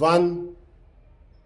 1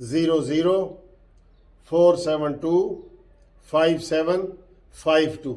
030047255752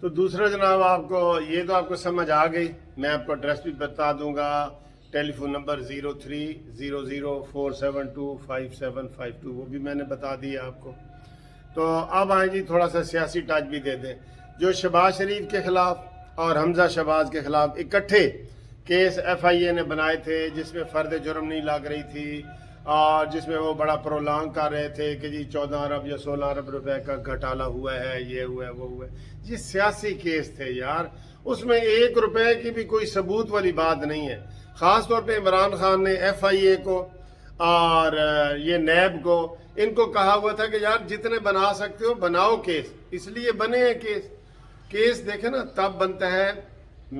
تو دوسرا جناب آپ کو یہ تو آپ کو سمجھ آ گئی. میں آپ کو ایڈریس بھی بتا دوں گا. ٹیلی فون نمبر 030047255752 وہ بھی میں نے بتا دیا آپ کو. تو اب آئیں جی تھوڑا سا سیاسی ٹچ بھی دے دیں. جو شہباز شریف کے خلاف اور حمزہ شہباز کے خلاف اکٹھے کیس ایف آئی اے نے بنائے تھے جس میں فرد جرم نہیں لگ رہی تھی اور جس میں وہ بڑا پرولانگ کر رہے تھے کہ جی 14 ارب یا 16 ارب روپے کا گھٹالا ہوا ہے, یہ ہوا ہے, وہ ہوا ہے. یہ سیاسی کیس تھے یار, اس میں 1 روپے کی بھی کوئی ثبوت والی بات نہیں ہے. خاص طور پہ عمران خان نے ایف آئی اے کو اور یہ نیب کو ان کو کہا ہوا تھا کہ یار جتنے بنا سکتے ہو بناؤ کیس. اس لیے بنے ہیں کیس دیکھیں نا تب بنتا ہے.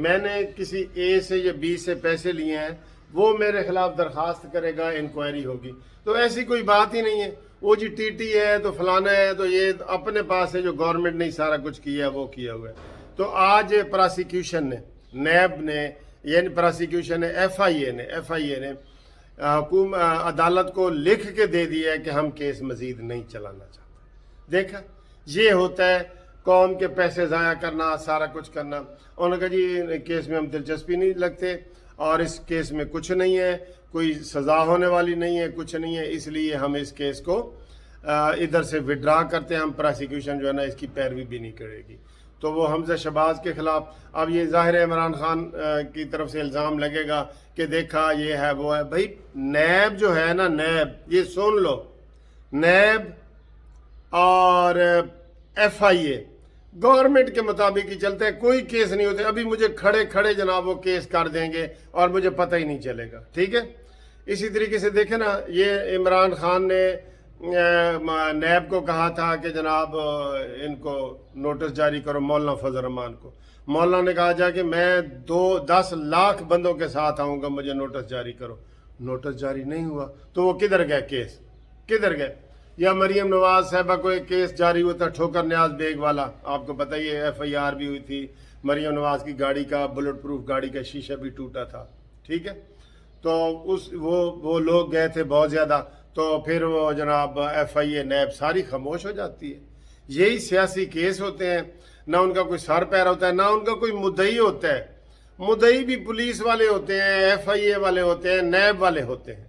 میں نے کسی اے سے یا بی سے پیسے لیے ہیں, وہ میرے خلاف درخواست کرے گا, انکوائری ہوگی. تو ایسی کوئی بات ہی نہیں ہے وہ جی ٹی ٹی ہے تو فلانا ہے تو یہ اپنے پاس ہے جو گورنمنٹ نے سارا کچھ کیا ہے وہ کیا ہوا ہے. تو آج پراسیکیوشن نے, نیب نے, یعنی پراسیکیوشن ہے ایف آئی اے نے عدالت کو لکھ کے دے دیا ہے کہ ہم کیس مزید نہیں چلانا چاہتے. دیکھا یہ ہوتا ہے قوم کے پیسے ضائع کرنا, سارا کچھ کرنا. انہوں نے کہا جی کیس میں ہم دلچسپی نہیں لگتے اور اس کیس میں کچھ نہیں ہے, کوئی سزا ہونے والی نہیں ہے, کچھ نہیں ہے, اس لیے ہم اس کیس کو ادھر سے وڈرا کرتے ہیں. ہم پراسیکیوشن جو ہے نا اس کی پیروی بھی نہیں کرے گی. تو وہ حمزہ شہباز کے خلاف اب یہ ظاہر ہے عمران خان کی طرف سے الزام لگے گا کہ دیکھا یہ ہے وہ ہے. بھائی نیب جو ہے نا, نیب یہ سن لو, نیب اور ایف آئی اے گورنمنٹ کے مطابق ہی چلتے ہیں, کوئی کیس نہیں ہوتے. ابھی مجھے کھڑے جناب وہ کیس کر دیں گے اور مجھے پتہ ہی نہیں چلے گا. ٹھیک ہے, اسی طریقے سے دیکھیں نا یہ عمران خان نے نیب کو کہا تھا کہ جناب ان کو نوٹس جاری کرو مولانا فضل الرحمان کو. مولانا نے کہا جا کہ میں 10 لاکھ بندوں کے ساتھ آؤں گا, مجھے نوٹس جاری کرو. نوٹس جاری نہیں ہوا تو وہ کدھر گئے کیس, کدھر گئے؟ یا مریم نواز صاحبہ کو ایک کیس جاری ہوا تھا ٹھوکر نیاز بیگ والا, آپ کو پتہ ہی ہے ایف آئی آر بھی ہوئی تھی. مریم نواز کی گاڑی کا بلٹ پروف گاڑی کا شیشہ بھی ٹوٹا تھا. ٹھیک ہے, تو وہ لوگ گئے تھے بہت زیادہ. تو پھر وہ جناب ایف آئی اے نیب ساری خاموش ہو جاتی ہے. یہی سیاسی کیس ہوتے ہیں, نہ ان کا کوئی سر پیر ہوتا ہے نہ ان کا کوئی مدعی ہوتا ہے. مدعی بھی پولیس والے ہوتے ہیں, ایف آئی اے والے ہوتے ہیں, نیب والے ہوتے ہیں.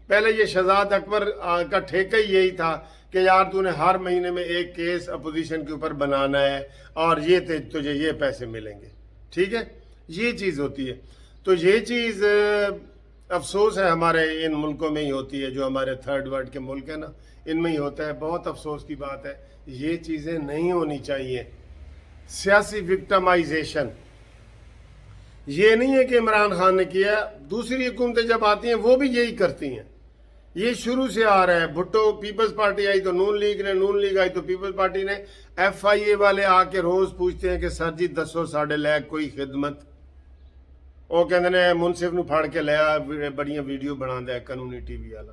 پہلے یہ شہزاد اکبر کا ٹھیکہ ہی یہی تھا کہ یار تو نے ہر مہینے میں ایک کیس اپوزیشن کے اوپر بنانا ہے اور یہ تجھے یہ پیسے ملیں گے. ٹھیک ہے, یہ چیز ہوتی ہے. تو یہ چیز افسوس ہے ہمارے ان ملکوں میں ہی ہوتی ہے, جو ہمارے تھرڈ ورلڈ کے ملک ہیں نا, ان میں ہی ہوتا ہے. بہت افسوس کی بات ہے, یہ چیزیں نہیں ہونی چاہیے. سیاسی وکٹمائزیشن یہ نہیں ہے کہ عمران خان نے کیا, دوسری حکومتیں جب آتی ہیں وہ بھی یہی کرتی ہیں. یہ شروع سے آ رہا ہے. بھٹو پیپلز پارٹی آئی تو نون لیگ نے, نون لیگ آئی تو پیپلز پارٹی نے. ایف آئی اے والے آ کے روز پوچھتے ہیں کہ سر جی دسو ساڑھے لے کوئی خدمت. وہ کہتے ہیں منصف نو پھاڑ کے لیا بڑیاں ویڈیو بنا دیا قانونی ٹی وی والا.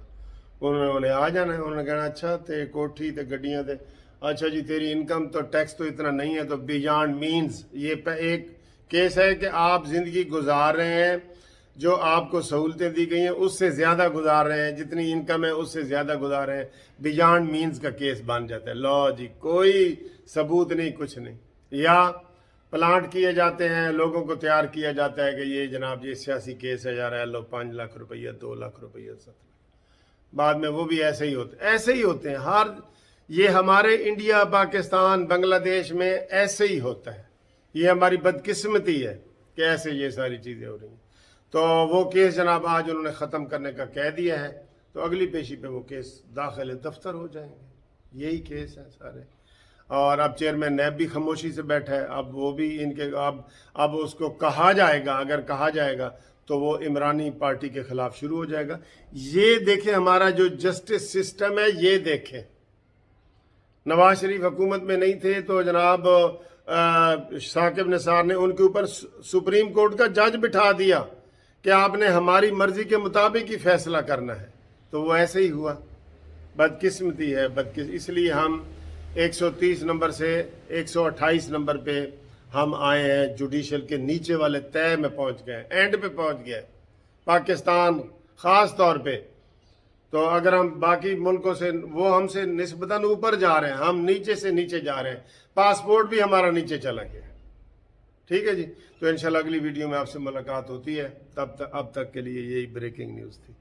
انہوں نے آ جانا ہے, انہوں نے کہنا اچھا تے کوٹھی تے گڈیاں تے, اچھا جی تیری انکم تو ٹیکس تو اتنا نہیں ہے تو بیانڈ مینز. یہ ایک کیس ہے کہ آپ زندگی گزار رہے ہیں, جو آپ کو سہولتیں دی گئی ہیں اس سے زیادہ گزار رہے ہیں, جتنی انکم ہے اس سے زیادہ گزار رہے ہیں. بیانڈ مینز کا کیس بن جاتا ہے. لو جی کوئی ثبوت نہیں, کچھ نہیں. یا پلانٹ کیے جاتے ہیں, لوگوں کو تیار کیا جاتا ہے کہ یہ جناب یہ سیاسی کیس ہے جا رہا ہے, لو 5 لاکھ روپیہ 2 لاکھ روپیہ 7 لاکھ. بعد میں وہ بھی ایسے ہی ہوتے ہیں. یہ ہمارے انڈیا, پاکستان, بنگلہ دیش میں ایسے ہی ہوتا ہے. یہ ہماری بدقسمتی ہے کہ ایسے یہ ساری چیزیں ہو رہی ہیں. تو وہ کیس جناب آج انہوں نے ختم کرنے کا کہہ دیا ہے, تو اگلی پیشی پہ وہ کیس داخل دفتر ہو جائیں گے. یہی کیس ہے سارے. اور اب چیئرمین نیب بھی خاموشی سے بیٹھا ہے. اب وہ بھی ان کے اب اس کو کہا جائے گا, اگر کہا جائے گا تو وہ عمرانی پارٹی کے خلاف شروع ہو جائے گا. یہ دیکھیں ہمارا جو جسٹس سسٹم ہے, یہ دیکھیں. نواز شریف حکومت میں نہیں تھے تو جناب ثاقب نثار نے ان کے اوپر سپریم کورٹ کا جج بٹھا دیا کہ آپ نے ہماری مرضی کے مطابق ہی فیصلہ کرنا ہے. تو وہ ایسے ہی ہوا. بدقسمتی ہے, اس لیے ہم 130 نمبر سے 128 نمبر پہ ہم آئے ہیں. جوڈیشل کے نیچے والے طے میں پہنچ گئے, اینڈ پہ پہنچ گئے پاکستان خاص طور پہ. تو اگر ہم باقی ملکوں سے, وہ ہم سے نسبتاً اوپر جا رہے ہیں, ہم نیچے سے نیچے جا رہے ہیں. پاسپورٹ بھی ہمارا نیچے چلا گیا. ٹھیک ہے جی، تو انشاءاللہ اگلی ویڈیو میں آپ سے ملاقات ہوتی ہے، اب تک کے لیے یہی بریکنگ نیوز تھی۔